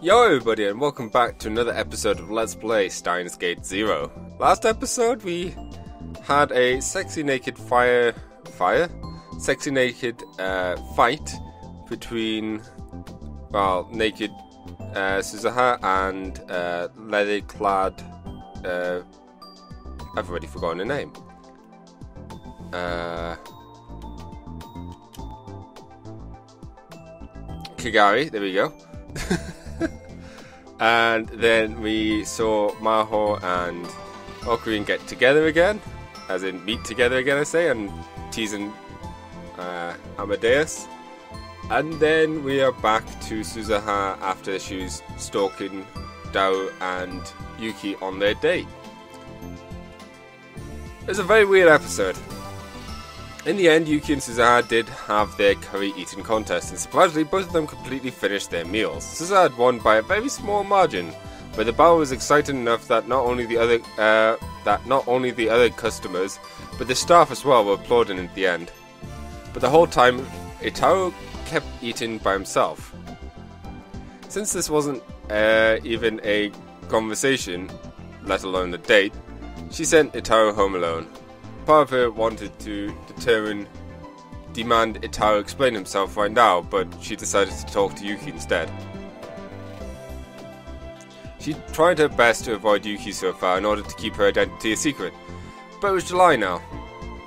Yo everybody, and welcome back to another episode of Let's Play Steins Gate Zero. Last episode we had a sexy naked fight between, well, naked Suzuha and leather-clad, I've already forgotten her name. Kagari, there we go. And then we saw Maho and Ocarina get together again, as in meet together again, I say, and teasing Amadeus. And then we are back to Suzuha after she was stalking Dao and Yuki on their date. It was a very weird episode. In the end, Yuki and Suzuha did have their curry eating contest, and surprisingly, both of them completely finished their meals. Suzuha had won by a very small margin, but the battle was exciting enough that not only the other customers, but the staff as well were applauding at the end. But the whole time, Itaru kept eating by himself. Since this wasn't even a conversation, let alone a date, she sent Itaru home alone. Part of her wanted to demand Itaru explain himself right now, but she decided to talk to Yuki instead. She tried her best to avoid Yuki so far in order to keep her identity a secret, but it was July now.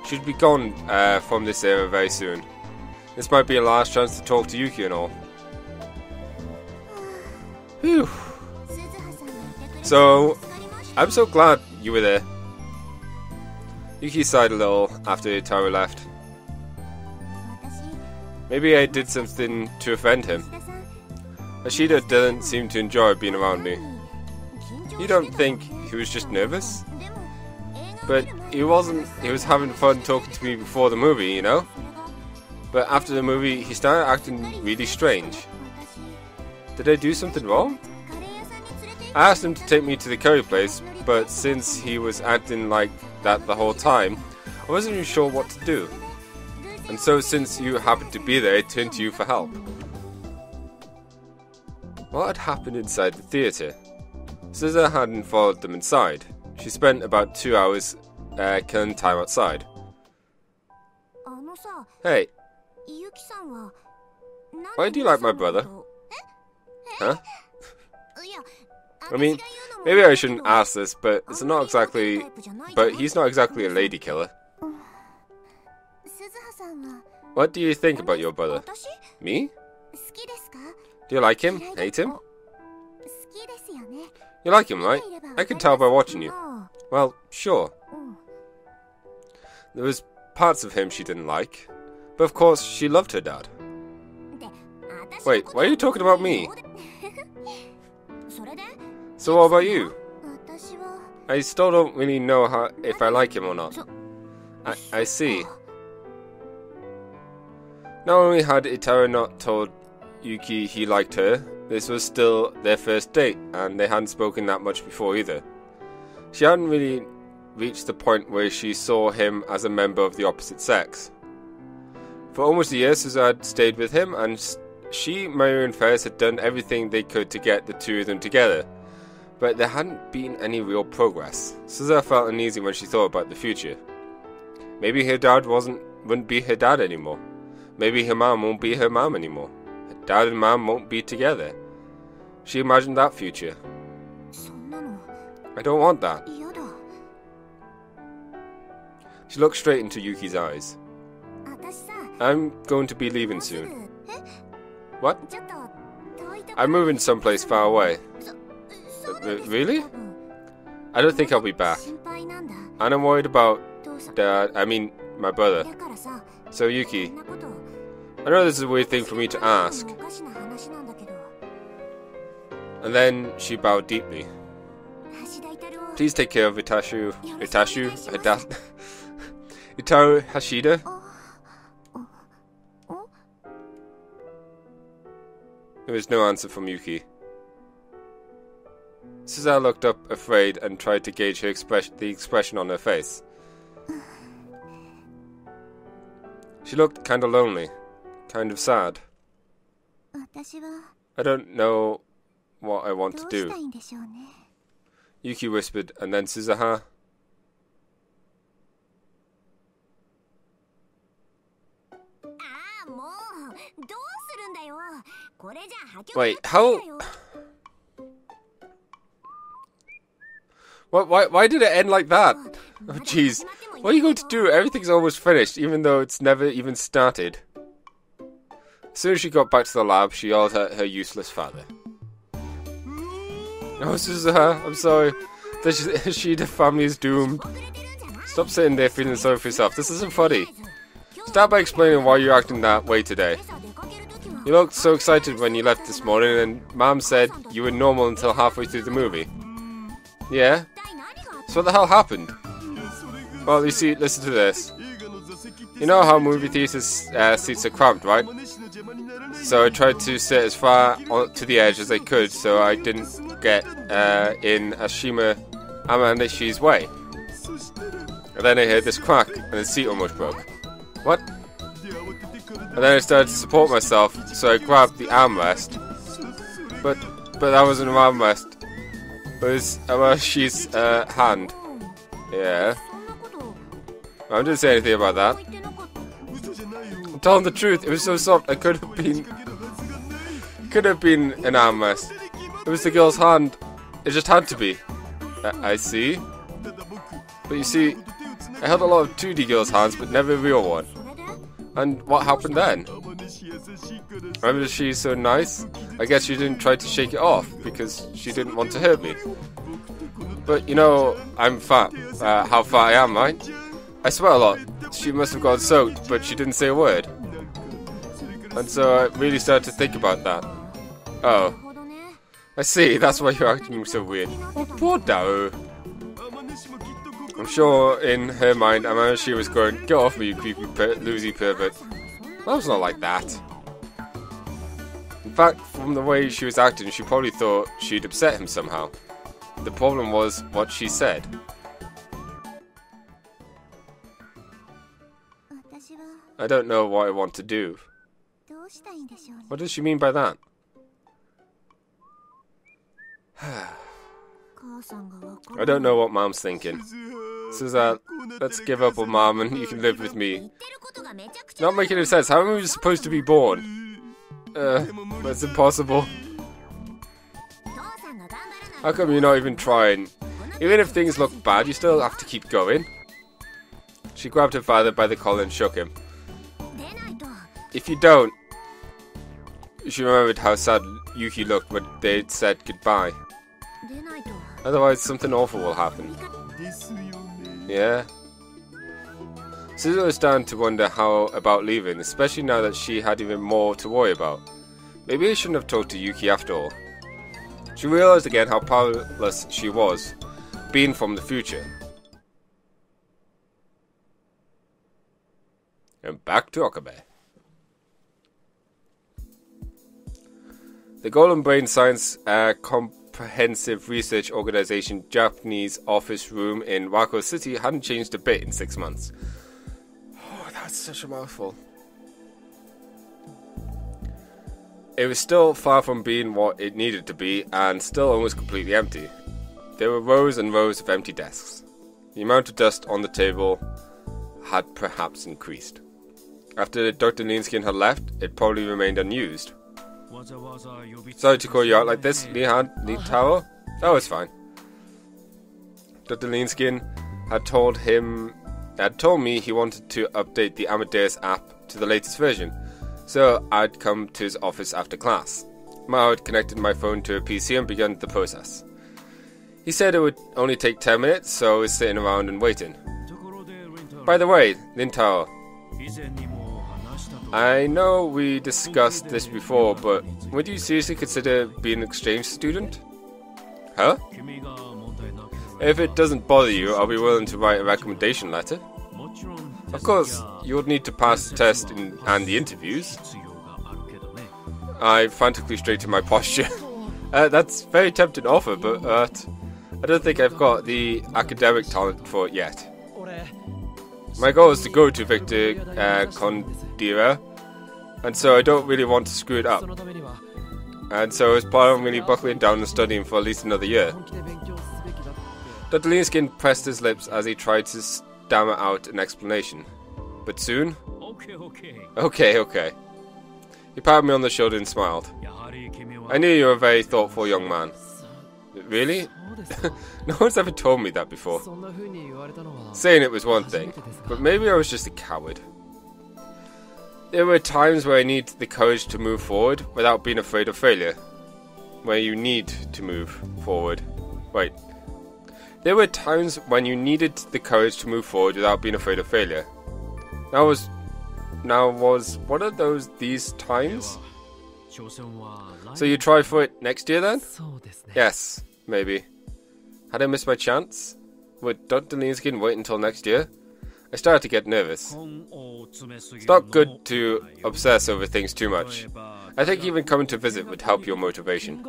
She'd be gone from this era very soon. This might be a last chance to talk to Yuki and all. Phew. So, I'm so glad you were there. Yuki sighed a little after Itaru left. Maybe I did something to offend him. Ashida doesn't seem to enjoy being around me. You don't think he was just nervous? But he wasn't. He was having fun talking to me before the movie, you know? But after the movie, he started acting really strange. Did I do something wrong? I asked him to take me to the curry place, but since he was acting like that the whole time, I wasn't even sure what to do. And so since you happened to be there, I turned to you for help. What had happened inside the theatre? Suzuha hadn't followed them inside. She spent about 2 hours killing time outside. Hey, why do you like my brother? Huh? I mean, maybe I shouldn't ask this, but he's not exactly a lady killer. What do you think about your brother? Me? Do you like him? Hate him? You like him, right? I can tell by watching you. Well, sure. There was parts of him she didn't like, but of course she loved her dad. Wait, why are you talking about me? So what about you? I still don't really know if I like him or not. I see. Not only had Itaru not told Yuki he liked her, this was still their first date, and they hadn't spoken that much before either. She hadn't really reached the point where she saw him as a member of the opposite sex. For almost a year, Suzuha had stayed with him, and she, Mario and Ferris had done everything they could to get the two of them together. But there hadn't been any real progress. Suzuha felt uneasy when she thought about the future. Maybe her dad wouldn't be her dad anymore. Maybe her mom won't be her mom anymore. Her dad and mom won't be together. She imagined that future. I don't want that. She looked straight into Yuki's eyes. I'm going to be leaving soon. What? I'm moving someplace far away. Really? I don't think I'll be back. And I'm worried about my brother. So Yuki, I know this is a weird thing for me to ask. And then she bowed deeply. Please take care of Itaru Hashida. There was no answer from Yuki. Suzuha looked up, afraid, and tried to gauge the expression on her face. She looked kind of lonely, kind of sad. I don't know what I want to do. Yuki whispered, and then Suzuha. Wait, how? Why did it end like that? Oh jeez. What are you going to do? Everything's almost finished, even though it's never even started. As soon as she got back to the lab, she yelled at her useless father. Oh, Suzuha, I'm sorry. The Shida family is doomed. Stop sitting there feeling sorry for yourself. This isn't funny. Start by explaining why you're acting that way today. You looked so excited when you left this morning, and Mom said you were normal until halfway through the movie. Yeah? So what the hell happened? Well, you see, listen to this. You know how movie theaters seats are cramped, right? So I tried to sit as far to the edge as I could so I didn't get in Ashima Amanishi's way. And then I heard this crack and the seat almost broke. What? And then I started to support myself, so I grabbed the armrest. But that wasn't an armrest. It was Amanishi's hand. Yeah. I didn't say anything about that. I'm telling the truth, it was so soft I could have been an armrest. It was the girl's hand. It just had to be. I see. But you see, I held a lot of 2D girls' hands, but never a real one. And what happened then? Remember, she's so nice? I guess she didn't try to shake it off because she didn't want to hurt me. But you know, I'm fat. How fat I am, right? I sweat a lot. She must have got soaked, but she didn't say a word. And so I really started to think about that. Oh. I see, that's why you're acting so weird. Oh, poor Dao. I'm sure in her mind, Amanashi was going, get off me, you creepy loosey pervert. That was not like that. In fact, from the way she was acting, she probably thought she'd upset him somehow. The problem was what she said. I don't know what I want to do. What does she mean by that? I don't know what Mom's thinking. Suzanne, let's give up on Mom and you can live with me. Not making any sense. How am I supposed to be born? That's impossible. How come you're not even trying? Even if things look bad, you still have to keep going. She grabbed her father by the collar and shook him. If you don't... She remembered how sad Yuki looked when they'd said goodbye. Otherwise, something awful will happen. Yeah? Suzuha was starting to wonder how about leaving, especially now that she had even more to worry about. Maybe I shouldn't have talked to Yuki after all. She realized again how powerless she was, being from the future. And back to Okabe. The Golden Brain Science Comprehensive Research Organization Japanese office room in Wako City hadn't changed a bit in 6 months. Oh, that's such a mouthful. It was still far from being what it needed to be, and still almost completely empty. There were rows and rows of empty desks. The amount of dust on the table had perhaps increased. After Dr. Linskin had left, it probably remained unused. Sorry to call you out like this, Taro. Oh, it's fine. Dr. Linskin had told me he wanted to update the Amadeus app to the latest version, so I'd come to his office after class. Maho had connected my phone to a PC and begun the process. He said it would only take 10 minutes, so I was sitting around and waiting. By the way, Lintaro, I know we discussed this before, but would you seriously consider being an exchange student? Huh? If it doesn't bother you, I'll be willing to write a recommendation letter. Of course, you would need to pass the test and the interviews. I frantically straightened my posture. That's a very tempting offer, but I don't think I've got the academic talent for it yet. My goal is to go to Victor Condira, and so I don't really want to screw it up. And so I was planning on really buckling down and studying for at least another year. Dr. Leanskin pressed his lips as he tried to stammer out an explanation. But soon? Okay. He patted me on the shoulder and smiled. I knew you were a very thoughtful young man. Really? No one's ever told me that before. Saying it was one thing, but maybe I was just a coward. There were times where I needed the courage to move forward without being afraid of failure. Where you need to move forward. Wait. There were times when you needed the courage to move forward without being afraid of failure. Now was one of these times? So you try for it next year then? Yes, maybe. Had I missed my chance? Would Dr. Leanskin wait until next year? I started to get nervous. It's not good to obsess over things too much. I think even coming to visit would help your motivation.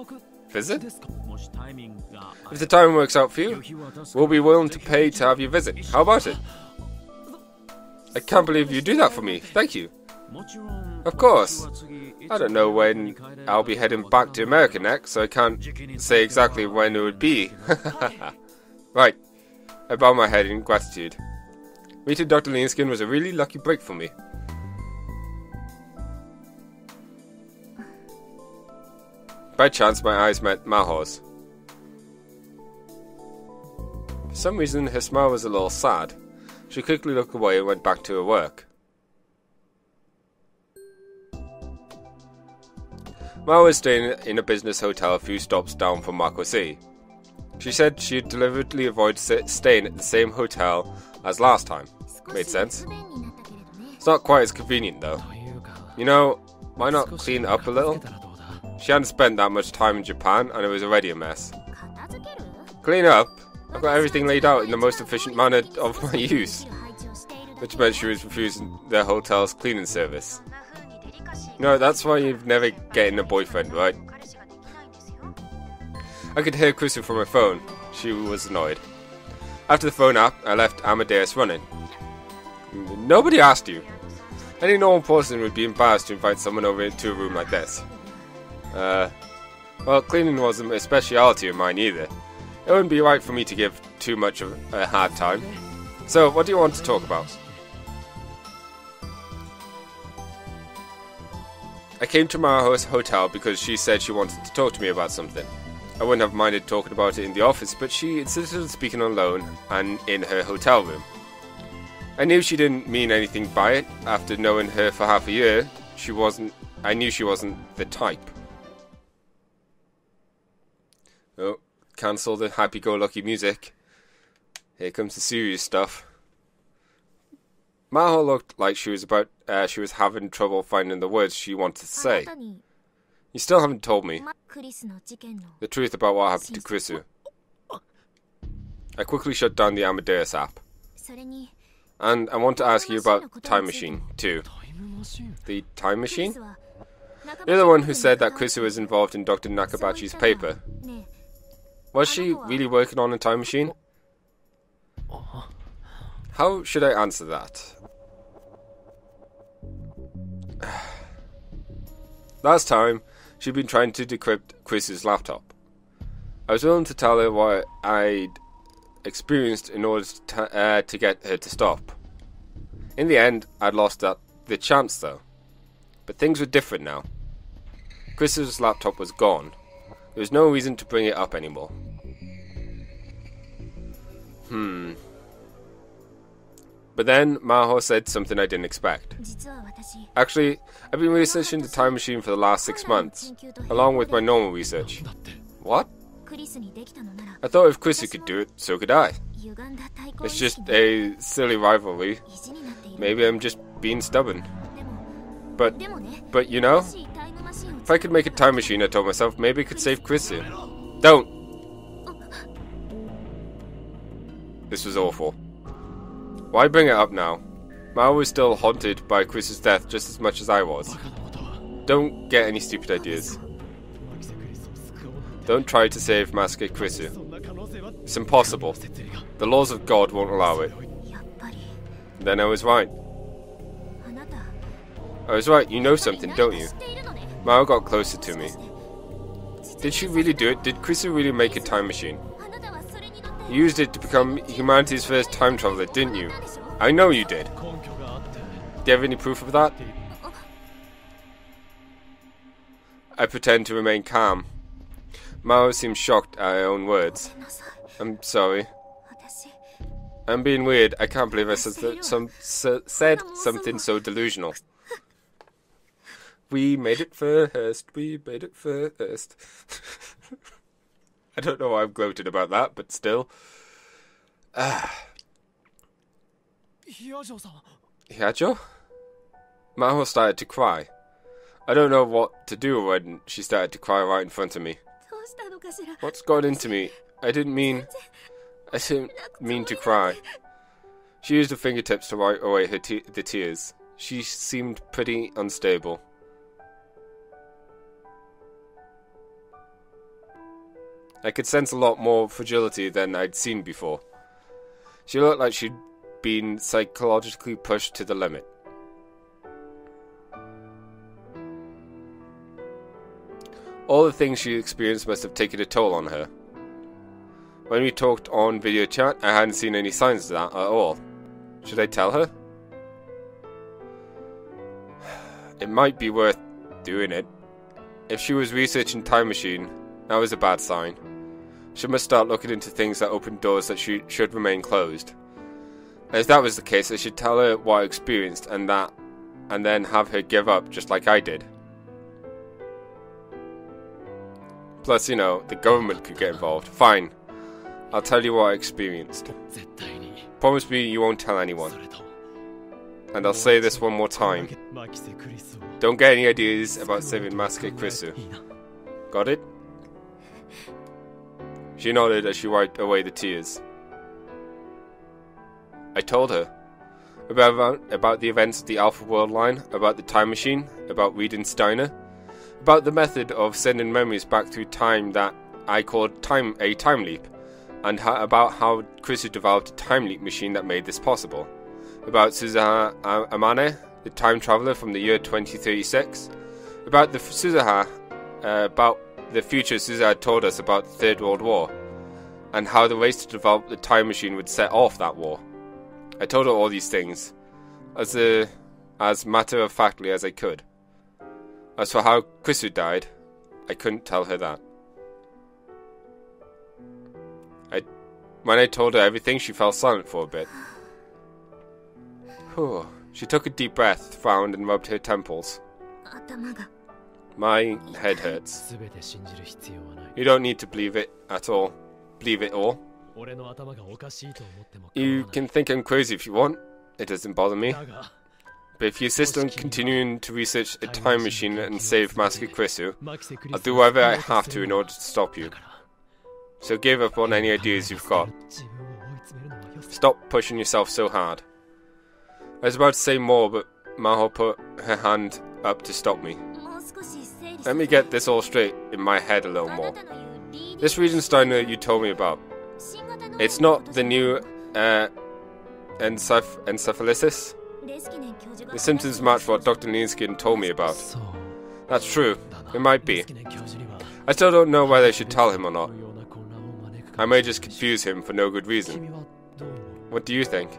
Visit? If the time works out for you, we'll be willing to pay to have you visit. How about it? I can't believe you do that for me. Thank you. Of course. I don't know when I'll be heading back to America next, so I can't say exactly when it would be. Right. I bow my head in gratitude. Meeting Dr. Leanskin was a really lucky break for me. By chance, my eyes met Maho's. For some reason, her smile was a little sad. She quickly looked away and went back to her work. Maho was staying in a business hotel a few stops down from Marco C. She said she had deliberately avoided staying at the same hotel as last time. Made sense. It's not quite as convenient though. You know, why not clean up a little? She hadn't spent that much time in Japan and it was already a mess. Clean up? I've got everything laid out in the most efficient manner of my use. Which meant she was refusing the hotel's cleaning service. No, that's why you've never getting a boyfriend, right? I could hear Chrisu from her phone. She was annoyed. After the phone app, I left Amadeus running. Nobody asked you. Any normal person would be embarrassed to invite someone over into a room like this. Well, cleaning wasn't a speciality of mine either. It wouldn't be right for me to give too much of a hard time. So, what do you want to talk about? I came to Maho's hotel because she said she wanted to talk to me about something. I wouldn't have minded talking about it in the office, but she insisted on speaking alone and in her hotel room. I knew she didn't mean anything by it. After knowing her for half a year, I knew she wasn't the type. Oh, cancel the happy-go-lucky music. Here comes the serious stuff. Maho looked like she was having trouble finding the words she wanted to say. You still haven't told me the truth about what happened to Chrisu. I quickly shut down the Amadeus app. And I want to ask you about the time machine, too. The time machine? You're the one who said that Chrisu was involved in Dr. Nakabachi's paper. Was she really working on a time machine? How should I answer that? Last time, she'd been trying to decrypt Chris's laptop. I was willing to tell her what I'd experienced in order to get her to stop. In the end, I'd lost the chance though. But things were different now. Chris's laptop was gone. There was no reason to bring it up anymore. But then Maho said something I didn't expect. Actually, I've been researching the time machine for the last 6 months, along with my normal research. What? I thought if Chrisu could do it, so could I. It's just a silly rivalry. Maybe I'm just being stubborn. But you know, if I could make a time machine, I told myself, maybe it could save Chrisu. Don't! This was awful. Why bring it up now? Maho was still haunted by Chris's death just as much as I was. Don't get any stupid ideas. Don't try to save Master Chrisu. It's impossible. The laws of God won't allow it. Then I was right. I was right, you know something, don't you? Maho got closer to me. Did she really do it? Did Krisu really make a time machine? You used it to become humanity's first time traveler, didn't you? I know you did. Do you have any proof of that? I pretend to remain calm. Maho seems shocked at her own words. I'm sorry. I'm being weird. I can't believe I said something so delusional. We made it first. We made it first. I don't know why I'm gloating about that, but still. Hyajo? Maho started to cry. I don't know what to do when she started to cry right in front of me. What's got into me? I didn't mean to cry. She used her fingertips to wipe away the tears. She seemed pretty unstable. I could sense a lot more fragility than I'd seen before. She looked like she'd been psychologically pushed to the limit. All the things she experienced must have taken a toll on her. When we talked on video chat, I hadn't seen any signs of that at all. Should I tell her? It might be worth doing it. If she was researching Time Machine, that was a bad sign. She must start looking into things that open doors that should remain closed. If that was the case, I should tell her what I experienced and then have her give up just like I did. Plus, you know, the government could get involved. Fine. I'll tell you what I experienced. Promise me you won't tell anyone. And I'll say this one more time. Don't get any ideas about saving Masae Krisu. Got it? She nodded as she wiped away the tears. I told her about the events of the Alpha World Line, about the time machine, about reading Steiner, about the method of sending memories back through time that I called a time leap, and about how Krisu developed a time leap machine that made this possible, about Suzuha Amane, the time traveler from the year 2036, about the future Suzuha told us about the Third World War, and how the race to develop the time machine would set off that war. I told her all these things, as matter-of-factly as I could. As for how Krisu died, I couldn't tell her that. When I told her everything, she fell silent for a bit. She took a deep breath, frowned, and rubbed her temples. My head hurts. You don't need to believe it at all. Believe it all. You can think I'm crazy if you want. It doesn't bother me. But if you insist on continuing to research a time machine and save Masae Krisu, I'll do whatever I have to in order to stop you. So give up on any ideas you've got. Stop pushing yourself so hard. I was about to say more, but Maho put her hand up to stop me. Let me get this all straight in my head a little more. This region Steiner you told me about, it's not the new encephalitis? The symptoms match what Dr. Ninskin told me about. That's true. It might be. I still don't know whether I should tell him or not. I may just confuse him for no good reason. What do you think?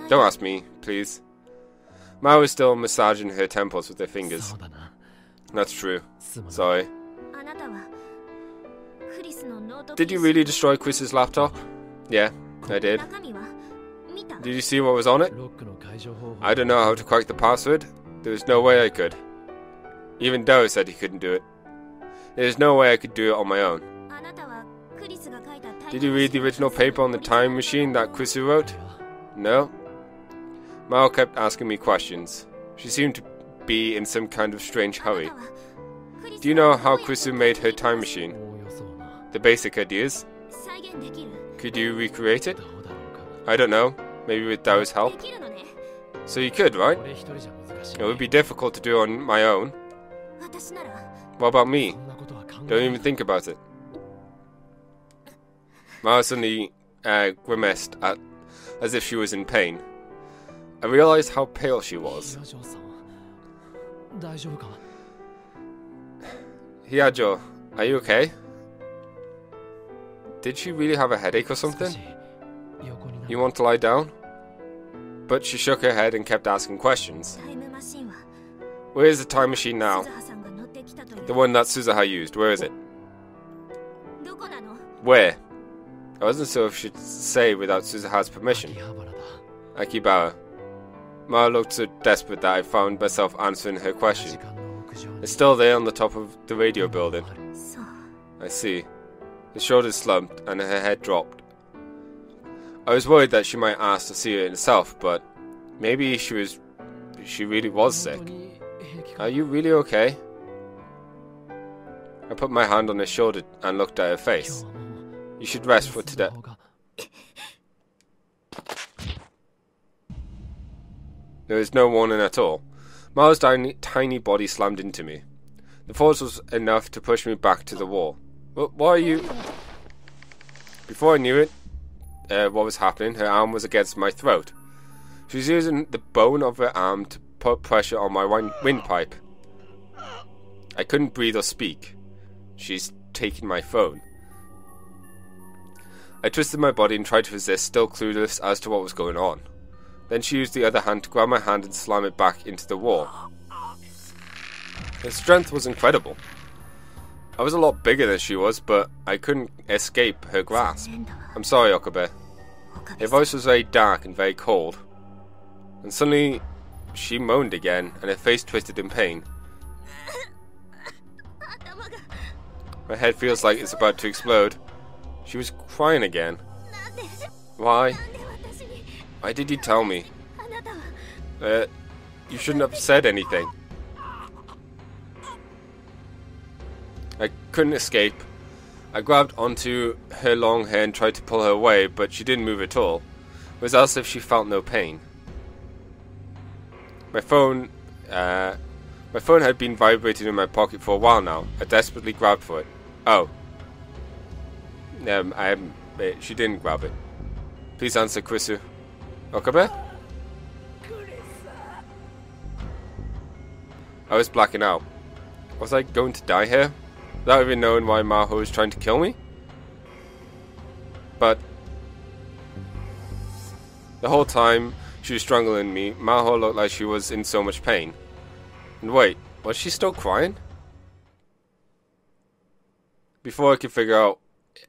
Don't ask me, please. Maho is still massaging her temples with her fingers. That's true. Sorry. Did you really destroy Chris's laptop? Yeah, I did. Did you see what was on it? I don't know how to crack the password. There was no way I could. Even Doe said he couldn't do it. There's no way I could do it on my own. Did you read the original paper on the time machine that Krisu wrote? No. Maho kept asking me questions. She seemed to be in some kind of strange hurry. Do you know how Krisu made her time machine? The basic ideas? Could you recreate it? I don't know. Maybe with Dao's help? So you could, right? It would be difficult to do on my own. What about me? Don't even think about it. Maho suddenly grimaced as if she was in pain. I realized how pale she was. Hyajo, Are you okay? Did she really have a headache or something? You want to lie down? But she shook her head and kept asking questions. Where is the time machine now? The one that Suzuha used, where is it? Where? I wasn't sure if she'd say without Suzuha's permission. Akihabara. Maho looked so desperate that I found myself answering her question. It's still there on the top of the radio building. I see. Her shoulders slumped and her head dropped. I was worried that she might ask to see it herself, but maybe she really was sick. Are you really okay? I put my hand on her shoulder and looked at her face. You should rest for today. There was no warning at all. Maho's tiny body slammed into me. The force was enough to push me back to the wall. Why are you... Before I knew it, what was happening, her arm was against my throat. She was using the bone of her arm to put pressure on my windpipe. I couldn't breathe or speak. She's taking my phone. I twisted my body and tried to resist, still clueless as to what was going on. Then she used the other hand to grab my hand and slam it back into the wall. Her strength was incredible. I was a lot bigger than she was, but I couldn't escape her grasp. I'm sorry, Okabe. Her voice was very dark and very cold. And suddenly, she moaned again, and her face twisted in pain. My head feels like it's about to explode. She was crying again. Why? Why did you tell me? You shouldn't have said anything. I couldn't escape. I grabbed onto her long hair and tried to pull her away, but she didn't move at all. It was as if she felt no pain. My phone had been vibrating in my pocket for a while now. I desperately grabbed for it. Oh. She didn't grab it. Please answer, Kurisu. Okabe? I was blacking out. Was I going to die here? Without even knowing why Maho was trying to kill me? But the whole time she was strangling me, Maho looked like she was in so much pain. And wait, was she still crying? Before I could figure out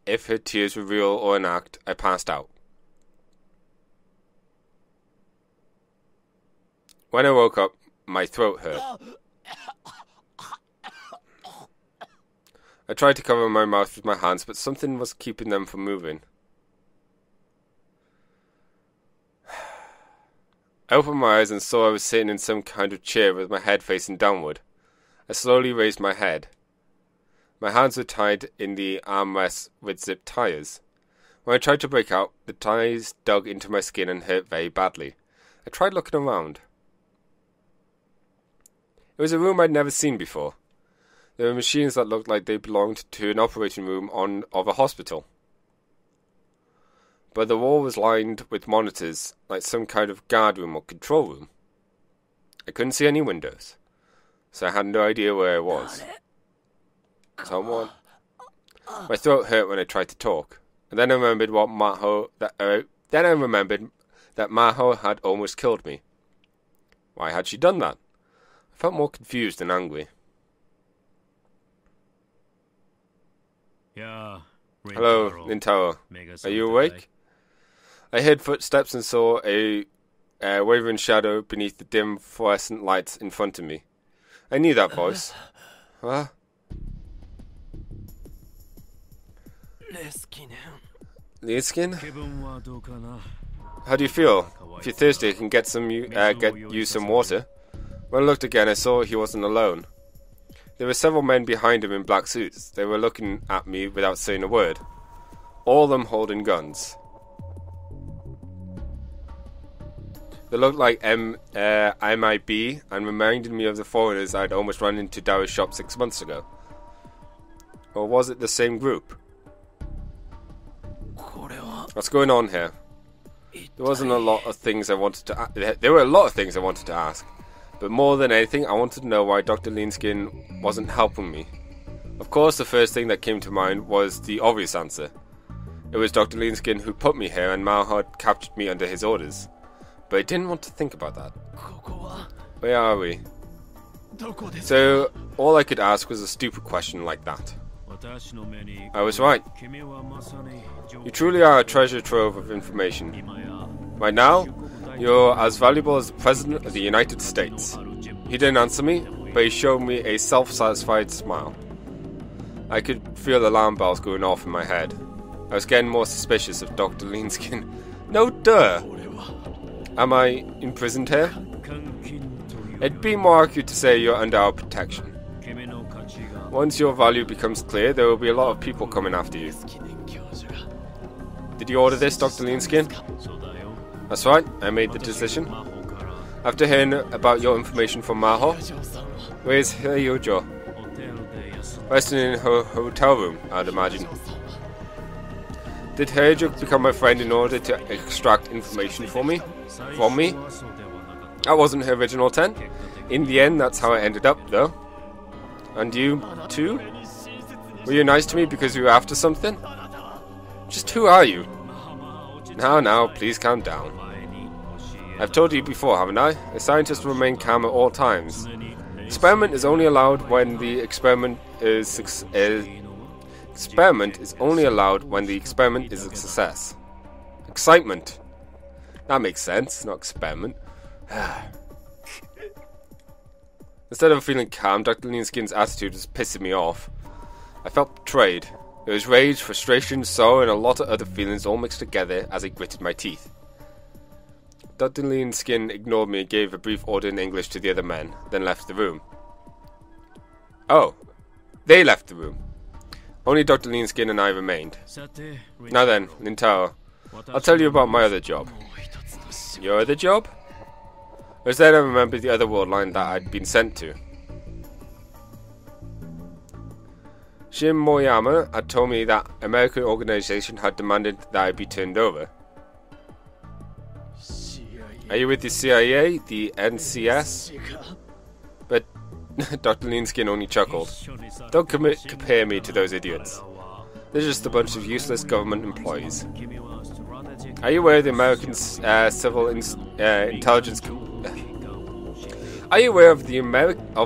if her tears were real or an act, I passed out. When I woke up, my throat hurt. I tried to cover my mouth with my hands, but something was keeping them from moving. I opened my eyes and saw I was sitting in some kind of chair with my head facing downward. I slowly raised my head. My hands were tied in the armrests with zip ties. When I tried to break out, the ties dug into my skin and hurt very badly. I tried looking around. It was a room I'd never seen before. There were machines that looked like they belonged to an operating room of a hospital. But the wall was lined with monitors, like some kind of guard room or control room. I couldn't see any windows, so I had no idea where I was. Someone. My throat hurt when I tried to talk, and then I remembered that Maho had almost killed me. Why had she done that? I felt more confused than angry. Hello, Nintaro. Are you awake? I heard footsteps and saw a wavering shadow beneath the dim fluorescent lights in front of me. I knew that voice. Huh? Linskin? How do you feel? If you're thirsty, I can get you some water. When I looked again, I saw he wasn't alone. There were several men behind him in black suits. They were looking at me without saying a word. All of them holding guns. They looked like MIB and reminded me of the foreigners I'd almost run into Dao's shop 6 months ago. Or was it the same group? What's going on here? There were a lot of things I wanted to ask. But more than anything, I wanted to know why Dr. Leanskin wasn't helping me. Of course, the first thing that came to mind was the obvious answer. It was Dr. Leanskin who put me here and Maho had captured me under his orders. But I didn't want to think about that. Where are we? So, all I could ask was a stupid question like that. I was right. You truly are a treasure trove of information. Right now, you're as valuable as the President of the United States. He didn't answer me, but he showed me a self-satisfied smile. I could feel alarm bells going off in my head. I was getting more suspicious of Dr. Leanskin. No duh! Am I imprisoned here? It'd be more accurate to say you're under our protection. Once your value becomes clear, there will be a lot of people coming after you. Did you order this, Dr. Leanskin? That's right, I made the decision. After hearing about your information from Maho, where's Hyojo? Resting in her hotel room, I'd imagine. Did Hyojo become my friend in order to extract information from me? That wasn't her original intent. In the end, that's how it ended up, though. And you, too? Were you nice to me because you were after something? Just who are you? Now, please calm down. I've told you before, haven't I? A scientist will remain calm at all times. Experiment is only allowed when the experiment is a success. Excitement. That makes sense, not experiment. Instead of feeling calm, Dr. Leanskin's attitude was pissing me off. I felt betrayed. There was rage, frustration, sorrow, and a lot of other feelings all mixed together as I gritted my teeth. Dr. Leanskin ignored me and gave a brief order in English to the other men, then left the room. Oh, they left the room. Only Dr. Leanskin and I remained. Now then, Nintaro, I'll tell you about my other job. Your other job? It was then I remembered the other world line that I'd been sent to. Shin Moyama had told me that American organization had demanded that I be turned over. Are you with the CIA, the NCS? But Dr. Leanskin only chuckled. Don't compare me to those idiots. They're just a bunch of useless government employees. Are you aware of the American civil intelligence? Are you aware of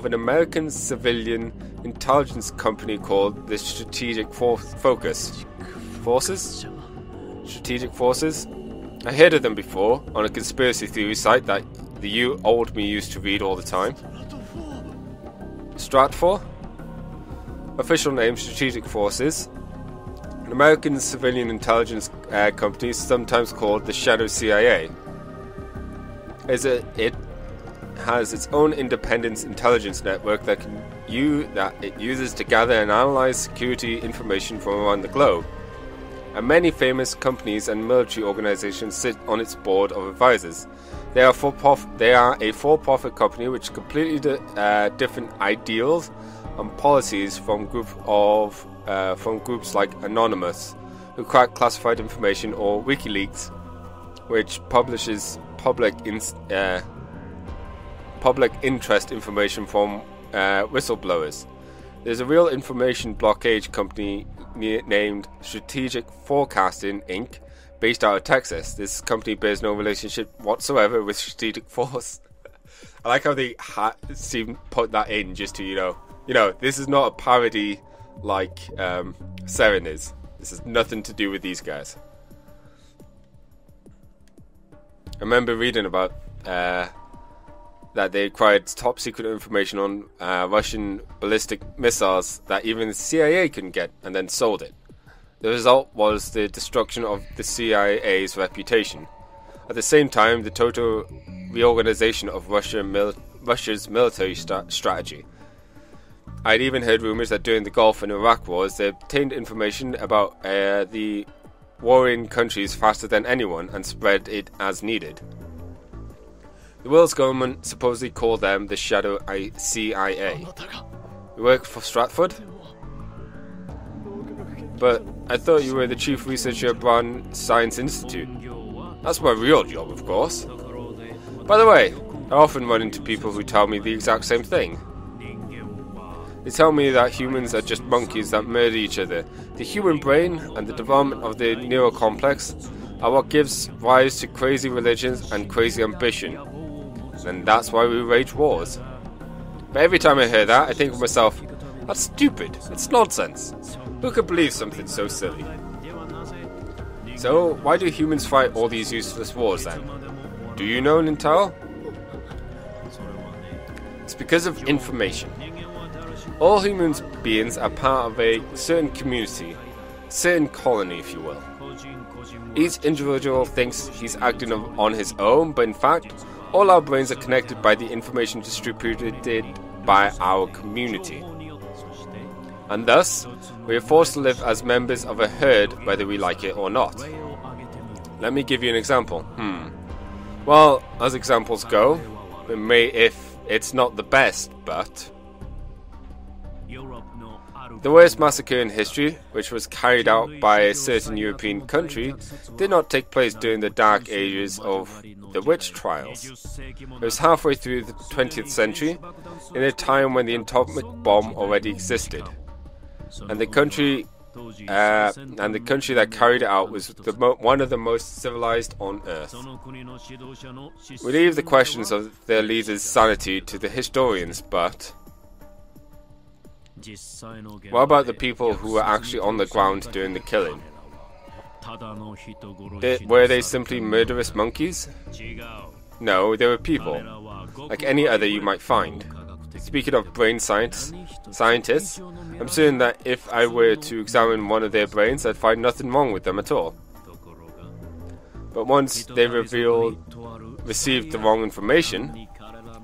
an American civilian intelligence company called the Strategic Forces? Strategic Forces? I heard of them before on a conspiracy theory site that the old me used to read all the time. Stratfor? Official name: Strategic Forces. An American civilian intelligence company, sometimes called the Shadow CIA. It has its own independent intelligence network that it uses to gather and analyze security information from around the globe. And many famous companies and military organizations sit on its board of advisors. They are a for-profit company which completely different ideals and policies from groups like Anonymous, who crack classified information, or WikiLeaks, which publishes public interest information from whistleblowers. There's a real information blockade company named Strategic Forecasting Inc., based out of Texas. This company bears no relationship whatsoever with Strategic Force. I like how they put that in just to, this is not a parody like Seren is. This has nothing to do with these guys. I remember reading about that they acquired top secret information on Russian ballistic missiles that even the CIA couldn't get, and then sold it. The result was the destruction of the CIA's reputation. At the same time, the total reorganization of Russia's military strategy. I had even heard rumors that during the Gulf and Iraq wars, they obtained information about the warring countries faster than anyone and spread it as needed. The world's government supposedly called them the Shadow CIA. You work for Stratford? But I thought you were the chief researcher at Brown Science Institute. That's my real job, of course. By the way, I often run into people who tell me the exact same thing. They tell me that humans are just monkeys that murder each other. The human brain and the development of the neural complex are what gives rise to crazy religions and crazy ambition. And that's why we wage wars. But every time I hear that, I think to myself, that's stupid. It's nonsense. Who could believe something so silly? So, why do humans fight all these useless wars then? Do you know, Nintao? It's because of information. All human beings are part of a certain community, certain colony if you will. Each individual thinks he's acting on his own, but in fact, all our brains are connected by the information distributed by our community. And thus, we are forced to live as members of a herd whether we like it or not. Let me give you an example. Well, as examples go, if it's not the best, but... The worst massacre in history, which was carried out by a certain European country, did not take place during the dark ages of the witch trials. It was halfway through the 20th century, in a time when the atomic bomb already existed. And the country that carried it out was one of the most civilized on Earth. We leave the questions of their leaders' sanity to the historians, but... what about the people who were actually on the ground during the killing? Were they simply murderous monkeys? No, they were people, like any other you might find. Speaking of brain scientists, I'm certain that if I were to examine one of their brains, I'd find nothing wrong with them at all. But once they received the wrong information,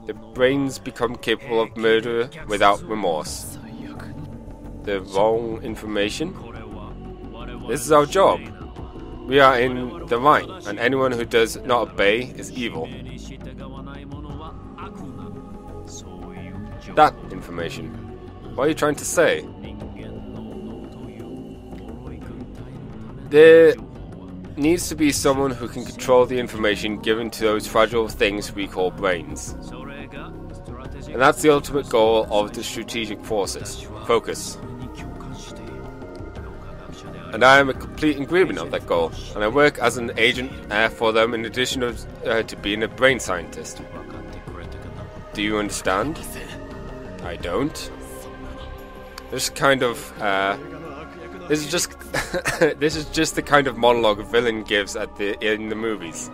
the brains become capable of murder without remorse. The wrong information? This is our job. We are in the right, and anyone who does not obey is evil. That information. What are you trying to say? There needs to be someone who can control the information given to those fragile things we call brains. And that's the ultimate goal of the strategic forces. Focus. And I am in complete agreement of that goal, and I work as an agent for them in addition to being a brain scientist. Do you understand? I don't. This kind of this is just this is just the kind of monologue a villain gives in the movies.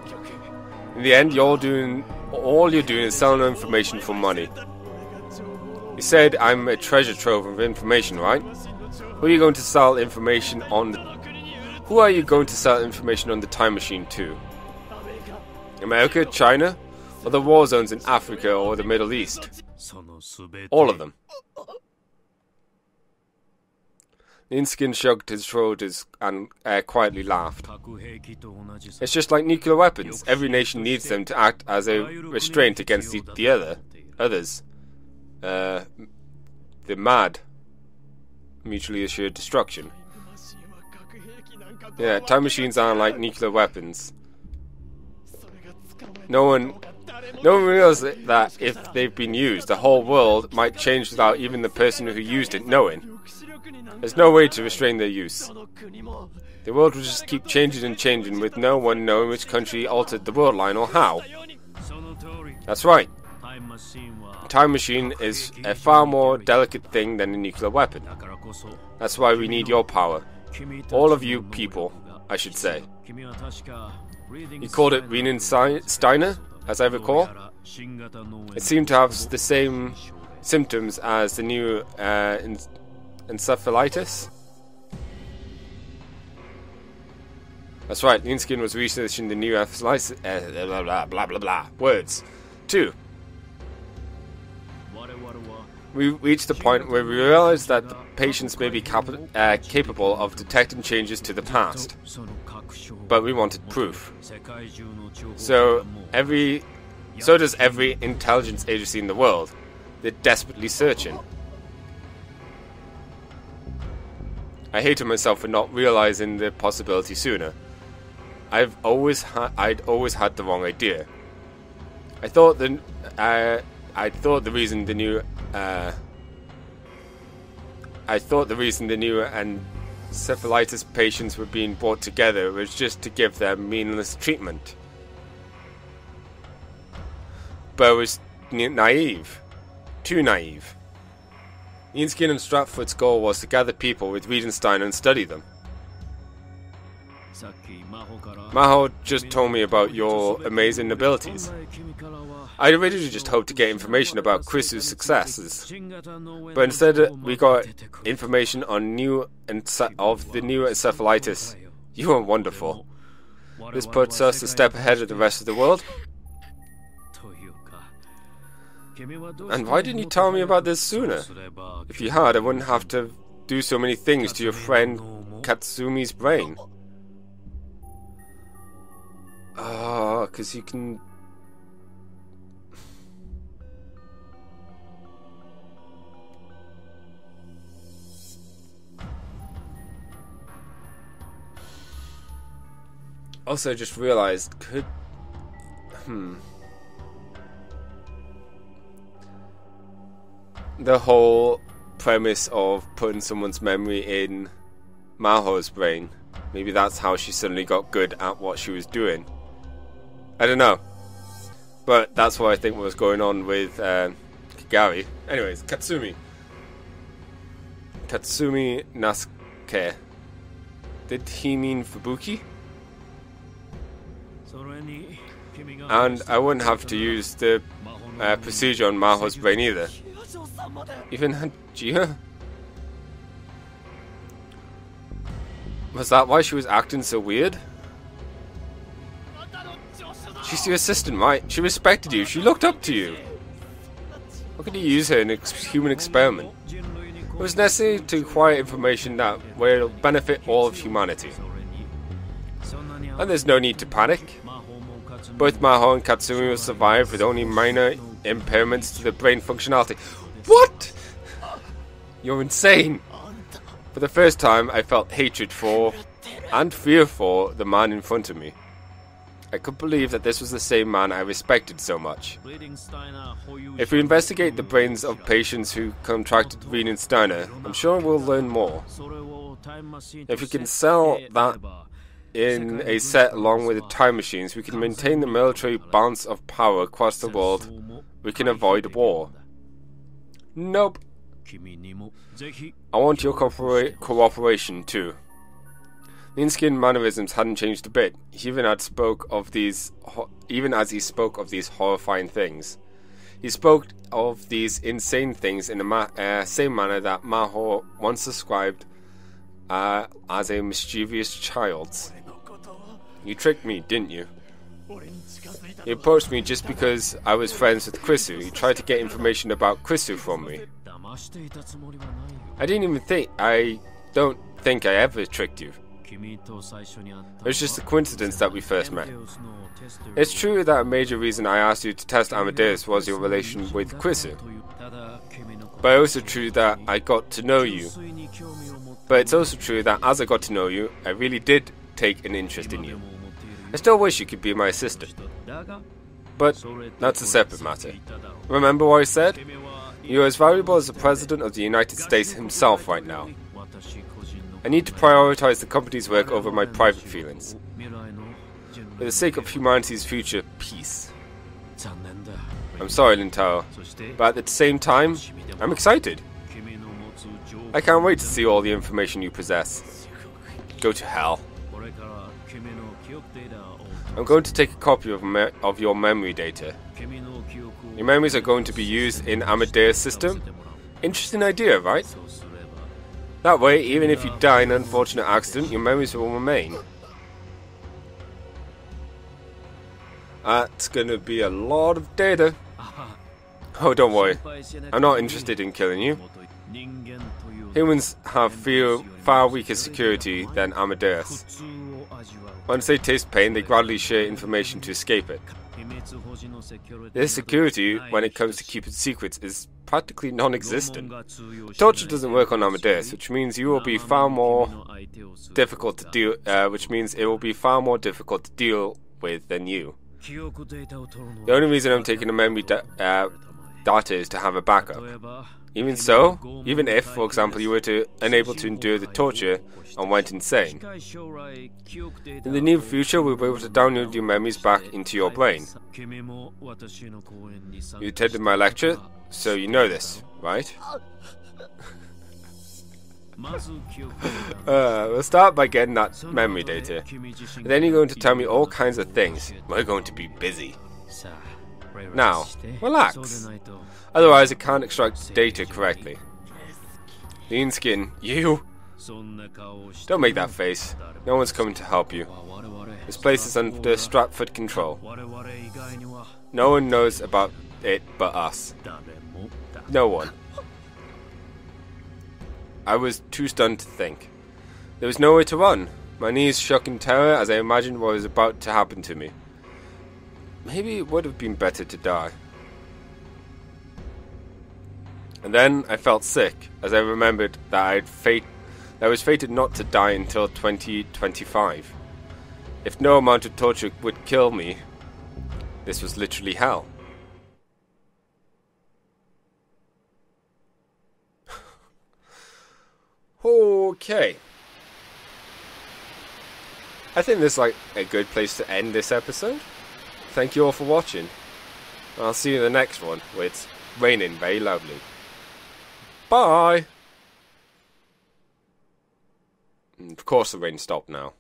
In the end, all you're doing is selling information for money. You said I'm a treasure trove of information, right? Who are you going to sell information on? Who are you going to sell information on the time machine to? America, China, or the war zones in Africa or the Middle East? All of them. Ninskin shrugged his shoulders and quietly laughed. It's just like nuclear weapons. Every nation needs them to act as a restraint against the others. The mad. Mutually assured destruction. Yeah, time machines aren't like nuclear weapons. No one realizes that if they've been used, the whole world might change without even the person who used it knowing. There's no way to restrain their use. The world will just keep changing and changing with no one knowing which country altered the world line or how. That's right. A time machine is a far more delicate thing than a nuclear weapon. That's why we need your power. All of you people, I should say. You called it Renin Steiner, as I recall. It seemed to have the same symptoms as the new encephalitis. That's right, Ninskin was researching the new encephalitis. Blah blah blah. Words. 2. We reached the point where we realized that the patients may be capable of detecting changes to the past. But we wanted proof. So does every intelligence agency in the world. They're desperately searching. I hated myself for not realizing the possibility sooner. I'd always had the wrong idea. I thought the reason the new I thought the reason the new encephalitis patients were being brought together was just to give them meaningless treatment. But I was naive. Too naive. Ianskin and Stratford's goal was to gather people with Wiedenstein and study them. Maho just told me about your amazing abilities. I originally just hoped to get information about Chris's successes, but instead we got information on of the new encephalitis. You are wonderful. This puts us a step ahead of the rest of the world. And why didn't you tell me about this sooner? If you had, I wouldn't have to do so many things to your friend Katsumi's brain. Because you can... Also, I just realized, the whole premise of putting someone's memory in Maho's brain, maybe that's how she suddenly got good at what she was doing. I don't know. But that's what I think was going on with Kagari. Anyways, Katsumi. Katsumi Nasuke. Did he mean Fubuki? And I wouldn't have to use the procedure on Maho's brain either. Even Hajia? Was that why she was acting so weird? She's your assistant, right? She respected you. She looked up to you. How could you use her in a human experiment? It was necessary to acquire information that will benefit all of humanity. And there's no need to panic. Both Maho and Katsumi will survive with only minor impairments to their brain functionality. What? You're insane. For the first time, I felt hatred for and fear for the man in front of me. I couldn't believe that this was the same man I respected so much. If we investigate the brains of patients who contracted Wiedensteiner, I'm sure we'll learn more. If we can sell that in a set along with the time machines, we can maintain the military balance of power across the world. We can avoid war. Nope. I want your cooperation too. Ianskin's mannerisms hadn't changed a bit, even as he spoke of these horrifying things. He spoke of these insane things in the same manner that Maho once described as a mischievous child. You tricked me, didn't you? You approached me just because I was friends with Krisu. You tried to get information about Krisu from me. I don't think I ever tricked you. It was just a coincidence that we first met. It's true that a major reason I asked you to test Amadeus was your relation with Krisu. But it's also true that I got to know you. But it's also true that as I got to know you, I really did take an interest in you. I still wish you could be my assistant. But that's a separate matter. Remember what I said? You're as valuable as the President of the United States himself right now. I need to prioritize the company's work over my private feelings. For the sake of humanity's future peace. I'm sorry, Lintao, but at the same time, I'm excited. I can't wait to see all the information you possess. Go to hell. I'm going to take a copy of your memory data. Your memories are going to be used in Amadeus' system? Interesting idea, right? That way, even if you die in an unfortunate accident, your memories will remain. That's gonna be a lot of data. Oh, don't worry. I'm not interested in killing you. Humans have far weaker security than Amadeus. Once they taste pain, they gradually share information to escape it. Their security, when it comes to keeping secrets, is practically non-existent. Torture doesn't work on Amadeus, which means you will be far more difficult to deal. Which means it will be far more difficult to deal with than you. The only reason I'm taking the memory that is to have a backup. Even so, even if, for example, you were unable to endure the torture and went insane, in the near future we'll be able to download your memories back into your brain. You attended my lecture, so you know this, right? We'll start by getting that memory data, and then you're going to tell me all kinds of things. We're going to be busy. Now, relax. Otherwise I can't extract data correctly. Lean skin, you! Don't make that face. No one's coming to help you. This place is under Stratford control. No one knows about it but us. No one. I was too stunned to think. There was nowhere to run. My knees shook in terror as I imagined what was about to happen to me. Maybe it would have been better to die. And then I felt sick as I remembered that I was fated not to die until 2025. If no amount of torture would kill me, this was literally hell. Okay. I think this is like a good place to end this episode. Thank you all for watching. I'll see you in the next one where it's raining very loudly. Bye! Of course the rain stopped now.